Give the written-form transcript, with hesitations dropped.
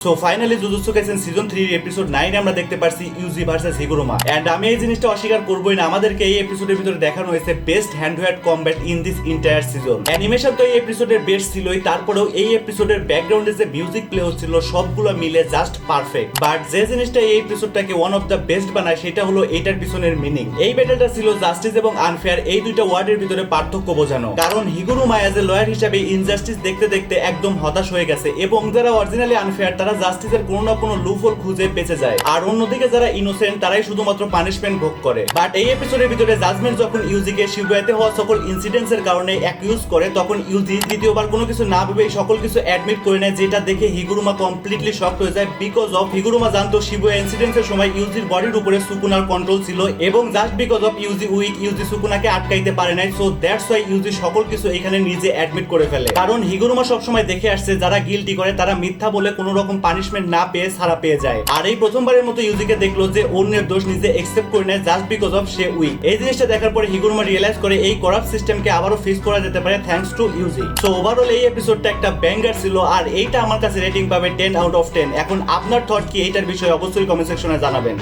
So finally jujutsu Kaisen season 3 এর episode 9 আমরা দেখতে পারছি ইউজি ভার্সেস হিগুরুমা। এন্ড আমি এই জিনিসটা অস্বীকার করবই না, আমাদেরকে এই এপিসোডের ভিতরে দেখানো হয়েছে best hand to hand combat in this entire season. Animation তো এই এপিসোডের বেস্ট ছিলই, তারপরেও এই এপিসোডের ব্যাকগ্রাউন্ডে যে মিউজিক প্লে হচ্ছিল সবগুলো মিলে জাস্ট পারফেক্ট। বাট যে জিনিসটা এই এপিসোডটাকে ওয়ান অফ দ্য বেস্ট বানায় সেটা হলো এটার পিছনের মিনিং। এই ব্যাটলটা ছিল জাস্টিস এবং আনফেয়ার এই দুইটা ওয়ার্ডের ভিতরে পার্থক্য বোঝানো। কারণ হিগুরুমা এজ এ লয়ার হিসেবে ইনজাস্টিস দেখতে দেখতে একদম হতাশ হয়ে গেছে এবং যারা অরিজিনালি আনফেয়ার তারা জাস্টিসের কোনো কোনো লুফল খুঁজে বেঁচে যায়, আর অন্যদিকে যারা ইনোসেন্ট তারাই শুধুমাত্র পানিশমেন্ট ভোগ করে। বাট এই এপিসোডের ভিতরে জাজমেন্ট যখন ইউজিকে শিবুয়াতে হওয়া সকল ইনসিডেন্টস এর কারণে অ্যাকিউজ করে, তখন ইউজি দ্বিতীয়বার কোনো কিছু না ভেবে সকল কিছু অ্যাডমিট করে নেয়, যেটা দেখে হিগুরুমা কমপ্লিটলি শকড হয়ে যায়। বিকজ অফ হিগুরুমা জানতো শিবুয়া ইনসিডেন্টস এর সময় ইউজির বডির উপরে সুকুনার কন্ট্রোল ছিল এবং just because of Yuji weak, Yuji সুকুনাকে আটকাইতে পারে নাই। সো দ্যাটস ওয়াই ইউজি সকল কিছু এখানে নিজে অ্যাডমিট করে ফেলে। কারণ হিগুরুমা সবসময় দেখে আসছে যারা গিল্টি করে তারা মিথ্যা বলে কোনো রকম পানিশমেন্ট না পেয়ে ছাড়া পেয়ে যায়। আর এই প্রথমবারের মতো ইউজিকে দেখলো যে অন্যের দোষ নিজে একসেপ্ট করে নেয় জাস্ট বিকজ অফ সে উইক। এই জিনিসটা দেখার পরে হিগুরুমা রিয়েলাইজ করে এই করাপ্ট সিস্টেমকে আবারও ফিক্স করা যেতে পারে থ্যাঙ্কস টু ইউজি। সো ওভারঅল এই এপিসোডটা একটা ব্যাঙ্গার ছিল, আর এইটা আমার কাছে রেটিং পাবে 10 আউট অফ 10। এখন আপনার থট কি এইটার বিষয়ে অবশ্যই কমেন্ট সেকশনে জানাবেন।